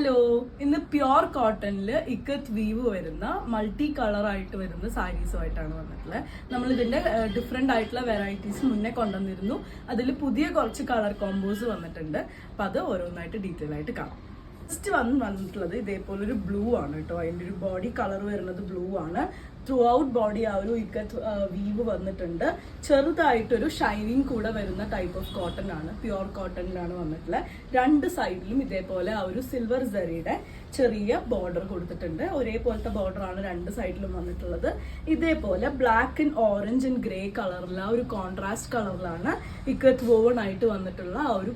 Hello, ഇന്ന് pure കോട്ടണിൽ ikat we've വരുന്ന മൾട്ടി കളർ ആയിട്ട് വരുന്ന സാരീസുമായിട്ടാണ് വന്നിട്ടുള്ളത്. നമ്മൾ ഇതിന്റെ ഡിഫറെന്റ് ആയിട്ടുള്ള വെറൈറ്റീസ് മുന്നേ കൊണ്ടുവന്നിരുന്നു. അതിൽ പുതിയ കുറച്ച് കളർ കോമ്പോസ് വന്നിട്ടുണ്ട്. അപ്പൊ അത് ഓരോന്നായിട്ട് ഡീറ്റെയിൽ ആയിട്ട് കാണാം. ഫസ്റ്റ് വന്നിട്ടുള്ളത് ഇതേപോലെ ഒരു ബ്ലൂ ആണ് കേട്ടോ. അതിന്റെ ഒരു ബോഡി കളർ വരുന്നത് ബ്ലൂ ആണ്. ത്രൂ ഔട്ട് ബോഡി ആ ഒരു ഇക്കത്ത് വീവ് വന്നിട്ടുണ്ട്. ചെറുതായിട്ടൊരു ഷൈനിങ് കൂടെ വരുന്ന ടൈപ്പ് ഓഫ് കോട്ടൺ ആണ്. പ്യോർ കോട്ടണിലാണ് വന്നിട്ടുള്ളത്. രണ്ട് സൈഡിലും ഇതേപോലെ ആ ഒരു സിൽവർ സരിയുടെ ചെറിയ ബോർഡർ കൊടുത്തിട്ടുണ്ട്. ഒരേപോലത്തെ ബോർഡർ ആണ് രണ്ട് സൈഡിലും വന്നിട്ടുള്ളത്. ഇതേപോലെ black and orange and grey കളറിൽ ആ ഒരു കോൺട്രാസ്റ്റ് കളറിലാണ് ഇക്കത്ത് വോവൺ ആയിട്ട് വന്നിട്ടുള്ള ആ ഒരു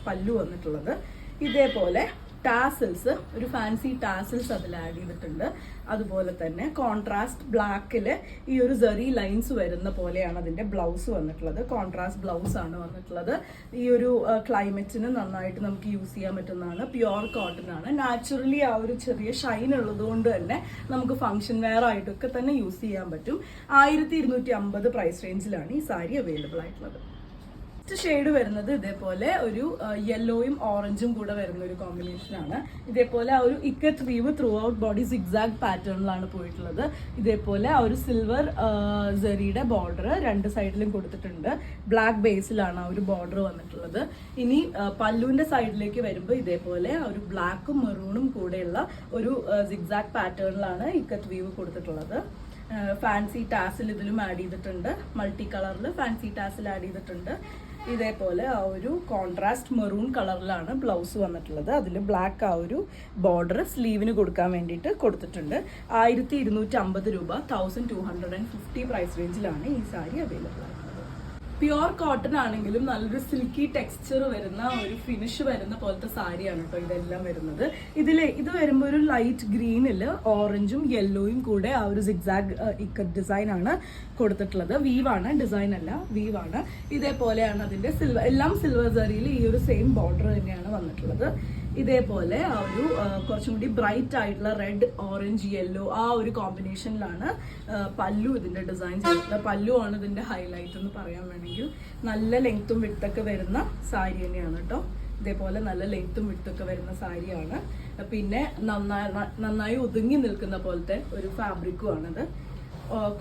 പല്ലു വന്നിട്ടുള്ളത്. ഇതേപോലെ ടാസൽസ്, ഒരു ഫാൻസി ടാസൽസ് അതിൽ ആഡ് ചെയ്തിട്ടുണ്ട്. അതുപോലെ തന്നെ കോൺട്രാസ്റ്റ് ബ്ലാക്കില് ഈ ഒരു സെറി ലൈൻസ് വരുന്ന പോലെയാണ് അതിന്റെ ബ്ലൗസ് വന്നിട്ടുള്ളത്. കോൺട്രാസ്റ്റ് ബ്ലൗസ് ആണ് വന്നിട്ടുള്ളത്. ഈ ഒരു ക്ലൈമറ്റിന് നന്നായിട്ട് നമുക്ക് യൂസ് ചെയ്യാൻ പറ്റുന്നതാണ്. പ്യോർ കോട്ടൺ ആണ്. നാച്ചുറലി ആ ഒരു ചെറിയ ഷൈൻ ഉള്ളത് കൊണ്ട് തന്നെ നമുക്ക് ഫംഗ്ഷൻ വെയർ ആയിട്ടൊക്കെ തന്നെ യൂസ് ചെയ്യാൻ പറ്റും. 1250 പ്രൈസ് റേഞ്ചിലാണ് ഈ സാരി അവൈലബിൾ ആയിട്ടുള്ളത്. ഫസ്റ്റ് ഷെയ്ഡ് വരുന്നത് ഇതേപോലെ ഒരു യെല്ലോയും ഓറഞ്ചും കൂടെ വരുന്ന ഒരു കോമ്പിനേഷൻ ആണ്. ഇതേപോലെ ആ ഒരു ഇക്കത്ത് weave throughout body zigzag പാറ്റേണിലാണ് പോയിട്ടുള്ളത്. ഇതേപോലെ ആ ഒരു സിൽവർ സെറിയുടെ ബോർഡർ രണ്ട് സൈഡിലും കൊടുത്തിട്ടുണ്ട്. ബ്ലാക്ക് ബേസിലാണ് ആ ഒരു ബോർഡർ വന്നിട്ടുള്ളത്. ഇനി പല്ലുവിന്റെ സൈഡിലേക്ക് വരുമ്പോൾ ഇതേപോലെ ആ ഒരു ബ്ലാക്കും മെറൂണും കൂടെയുള്ള ഒരു സിഗ്സാഗ് പാറ്റേണിലാണ് ഇക്കത്ത് വീവ് കൊടുത്തിട്ടുള്ളത്. ഫാൻസി ടാസിൽ ഇതിലും ആഡ് ചെയ്തിട്ടുണ്ട്. മൾട്ടി കളറിൽ ഫാൻസി ടാസിൽ ആഡ് ചെയ്തിട്ടുണ്ട്. ഇതേപോലെ ആ ഒരു കോൺട്രാസ്റ്റ് മെറൂൺ കളറിലാണ് ബ്ലൗസ് വന്നിട്ടുള്ളത്. അതിൽ ബ്ലാക്ക് ആ ഒരു ബോർഡർ സ്ലീവിന് കൊടുക്കാൻ വേണ്ടിയിട്ട് കൊടുത്തിട്ടുണ്ട്. 1250 രൂപ, 1250 പ്രൈസ് റേഞ്ചിലാണ് ഈ സാരി അവൈലബിൾ ആയിട്ടുള്ളത്. പ്യോർ കോട്ടൺ ആണെങ്കിലും നല്ലൊരു സിൽക്കി ടെക്സ്ചർ വരുന്ന ഒരു ഫിനിഷ് വരുന്ന പോലത്തെ സാരിയാണ് കേട്ടോ ഇതെല്ലാം വരുന്നത്. ഇത് വരുമ്പോൾ ഒരു ലൈറ്റ് ഗ്രീനില് ഓറഞ്ചും യെല്ലോയും കൂടെ ആ ഒരു സിഗ്സാഗ് ഇക്കത്ത് ഡിസൈൻ ആണ് കൊടുത്തിട്ടുള്ളത്. വീവാണ്, ഡിസൈൻ അല്ല, വീവാണ്. ഇതേപോലെയാണ് അതിന്റെ എല്ലാം സിൽവർ സരിയിൽ ഈ ഒരു സെയിം ബോർഡർ തന്നെയാണ് വന്നിട്ടുള്ളത്. ഇതേപോലെ ആ ഒരു കുറച്ചും കൂടി ബ്രൈറ്റ് ആയിട്ടുള്ള റെഡ്, ഓറഞ്ച്, യെല്ലോ ആ ഒരു കോമ്പിനേഷനിലാണ് പല്ലു ഇതിന്റെ ഡിസൈൻ ചെയ്തിട്ടുള്ളത്. പല്ലു ആണ് ഇതിന്റെ ഹൈലൈറ്റ് എന്ന് പറയാൻ വേണമെങ്കിൽ. നല്ല ലെങ്ത്തും വിഡ്ത്തൊക്കെ വരുന്ന സാരി തന്നെയാണ് കേട്ടോ. ഇതേപോലെ നല്ല ലെങ്ത്തും വിഡ്ത്തൊക്കെ വരുന്ന സാരിയാണ്. പിന്നെ നന്നായി ഒതുങ്ങി നിൽക്കുന്ന പോലത്തെ ഒരു ഫാബ്രിക്കും ആണത്.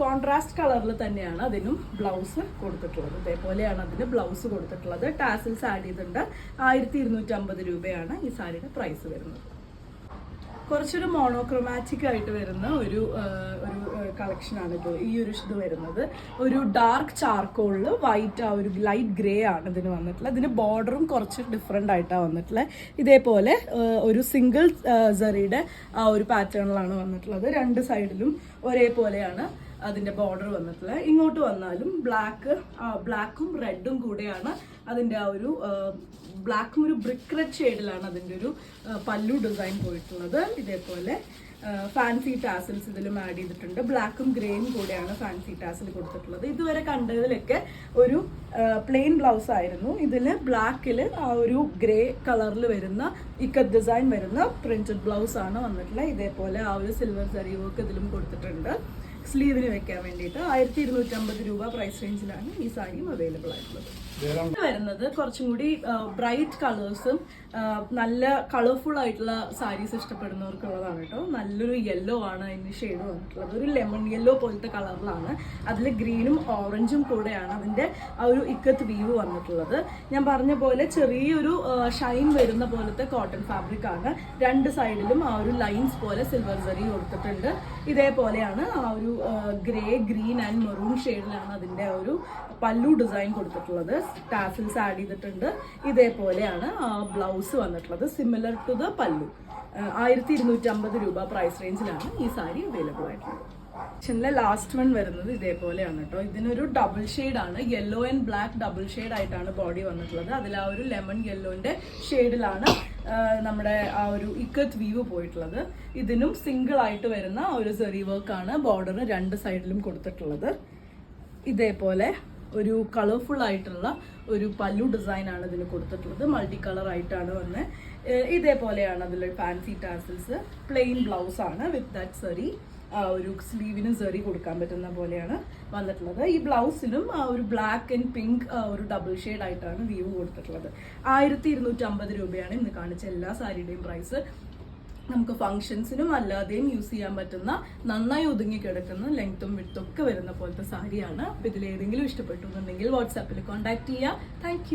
കോൺട്രാസ്റ്റ് കളറിൽ തന്നെയാണ് അതിനും ബ്ലൗസ് കൊടുത്തിട്ടുള്ളത്. ഇതേപോലെയാണ് അതിന് ബ്ലൗസ് കൊടുത്തിട്ടുള്ളത്. ടാസിൽസ് ആഡ് ചെയ്തിട്ടുണ്ട്. 1250 രൂപയാണ് ഈ സാരിയുടെ പ്രൈസ് വരുന്നത്. കുറച്ചൊരു മോണോക്രോമാറ്റിക് ആയിട്ട് വരുന്ന ഒരു കളക്ഷനാണ് ഇത്. ഈ ഒരു ഇത് വരുന്നത് ഒരു ഡാർക്ക് ചാർക്കോളിൽ വൈറ്റ്, ആ ഒരു ലൈറ്റ് ഗ്രേ ആണ് ഇതിന് വന്നിട്ടുള്ളത്. ഇതിന് ബോർഡറും കുറച്ച് ഡിഫറെൻ്റ് ആയിട്ടാണ് വന്നിട്ടുള്ളത്. ഇതേപോലെ ഒരു സിംഗിൾ സെറിയുടെ ആ ഒരു പാറ്റേണിലാണ് വന്നിട്ടുള്ളത്. രണ്ട് സൈഡിലും ഒരേപോലെയാണ് അതിന്റെ ബോർഡർ വന്നിട്ടുള്ളത്. ഇങ്ങോട്ട് വന്നാലും ബ്ലാക്കും റെഡും കൂടെയാണ് അതിന്റെ ആ ഒരു ബ്ലാക്കും ഒരു ബ്രിക്ക് റെഡ് ഷെയ്ഡിലാണ് അതിന്റെ ഒരു പല്ലു ഡിസൈൻ പോയിട്ടുള്ളത്. ഇതേപോലെ ഫാൻസി ടാസിൽസ് ഇതിലും ആഡ് ചെയ്തിട്ടുണ്ട്. ബ്ലാക്കും ഗ്രേയും കൂടെയാണ് ഫാൻസി ടാസിൽ കൊടുത്തിട്ടുള്ളത്. ഇതുവരെ കണ്ടതിലൊക്കെ ഒരു പ്ലെയിൻ ബ്ലൗസ് ആയിരുന്നു. ഇതില് ബ്ലാക്കില് ആ ഒരു ഗ്രേ കളറിൽ വരുന്ന ഇക്കത്ത് ഡിസൈൻ വരുന്ന പ്രിന്റഡ് ബ്ലൗസ് ആണ് വന്നിട്ടുള്ളത്. ഇതേപോലെ ആ ഒരു സിൽവർ സരി വർക്ക് ഇതിലും കൊടുത്തിട്ടുണ്ട്. സ്ലീവിന് വെക്കാൻ വേണ്ടിയിട്ട് 1250 രൂപ പ്രൈസ് റേഞ്ചിലാണ് ഈ സാരിയും അവൈലബിൾ ആയിട്ടുള്ളത്. വരുന്നത് കുറച്ചും കൂടി ബ്രൈറ്റ് കളേഴ്സും നല്ല കളർഫുൾ ആയിട്ടുള്ള സാരീസ് ഇഷ്ടപ്പെടുന്നവർക്കുള്ളതാണ് കേട്ടോ. നല്ലൊരു യെല്ലോ ആണ് അതിന് ഷെയ്ഡ് വന്നിട്ടുള്ളത്. ഒരു ലെമൺ യെല്ലോ പോലത്തെ കളറിലാണ്. അതിൽ ഗ്രീനും ഓറഞ്ചും കൂടെയാണ് അതിന്റെ ആ ഒരു ഇക്കത്ത് വീവ് വന്നിട്ടുള്ളത്. ഞാൻ പറഞ്ഞ പോലെ ചെറിയൊരു ഷൈൻ വരുന്ന പോലത്തെ കോട്ടൺ ഫാബ്രിക് ആണ്. രണ്ട് സൈഡിലും ആ ഒരു ലൈൻസ് പോലെ സിൽവർ സരി കൊടുത്തിട്ടുണ്ട്. ഇതേപോലെയാണ് ആ ഒരു ഗ്രേ, ഗ്രീൻ ആൻഡ് മെറൂൺ ഷെയ്ഡിലാണ് അതിന്റെ ആ ഒരു പല്ലു ഡിസൈൻ കൊടുത്തിട്ടുള്ളത്. ടാസിൽസ് ആഡ് ചെയ്തിട്ടുണ്ട്. ഇതേപോലെയാണ് ബ്ലൗസ് വന്നിട്ടുള്ളത്. സിമിലർ ടു ദ പല്ലു. 1250 രൂപ പ്രൈസ് റേഞ്ചിലാണ് ഈ സാരി അവൈലബിൾ ആയിട്ടുള്ളത്. ലാസ്റ്റ് വൺ വരുന്നത് ഇതേപോലെയാണ് കേട്ടോ. ഇതിനൊരു ഡബിൾ ഷെയ്ഡ് ആണ്. Yellow and black double shade ആയിട്ടാണ് ബോഡി വന്നിട്ടുള്ളത്. അതിൽ ആ ഒരു ലെമൺ യെല്ലോന്റെ ഷെയ്ഡിലാണ് നമ്മുടെ ആ ഒരു ഇക്കത്ത് വീവ് പോയിട്ടുള്ളത്. ഇതിനും സിംഗിൾ ആയിട്ട് വരുന്ന ഒരു സെറി വർക്കാണ് ബോർഡർ രണ്ട് സൈഡിലും കൊടുത്തിട്ടുള്ളത്. ഇതേപോലെ ഒരു കളർഫുൾ ആയിട്ടുള്ള ഒരു പല്ലു ഡിസൈൻ ആണ് ഇതിന് കൊടുത്തിട്ടുള്ളത്. മൾട്ടി കളർ ആയിട്ടാണ് വന്നത്. ഇതേപോലെയാണ് അതിൽ ഫാൻസി ടാസിൽസ്. പ്ലെയിൻ ബ്ലൗസ് ആണ് വിത്ത് ദാറ്റ് സെറി. ഒരു സ്ലീവിന് സെറി കൊടുക്കാൻ പറ്റുന്ന പോലെയാണ് വന്നിട്ടുള്ളത്. ഈ ബ്ലൗസിലും ഒരു ബ്ലാക്ക് ആൻഡ് പിങ്ക് ഒരു ഡബിൾ ഷെയ്ഡ് ആയിട്ടാണ് വീവ് കൊടുത്തിട്ടുള്ളത്. 1250 രൂപയാണ് ഇന്ന് കാണിച്ച എല്ലാ സാരിയുടെയും പ്രൈസ്. നമുക്ക് ഫംഗ്ഷൻസിനും അല്ലാതെയും യൂസ് ചെയ്യാൻ പറ്റുന്ന നന്നായി ഒതുങ്ങി കിടക്കുന്ന ലെങ്ത്തും വിഡ്ത്തും ഒക്കെ വരുന്ന പോലത്തെ സാരിയാണ്. അപ്പോൾ ഇതിലേതെങ്കിലും ഇഷ്ടപ്പെട്ടു എന്നുണ്ടെങ്കിൽ വാട്സാപ്പിൽ കോൺടാക്ട് ചെയ്യുക. താങ്ക്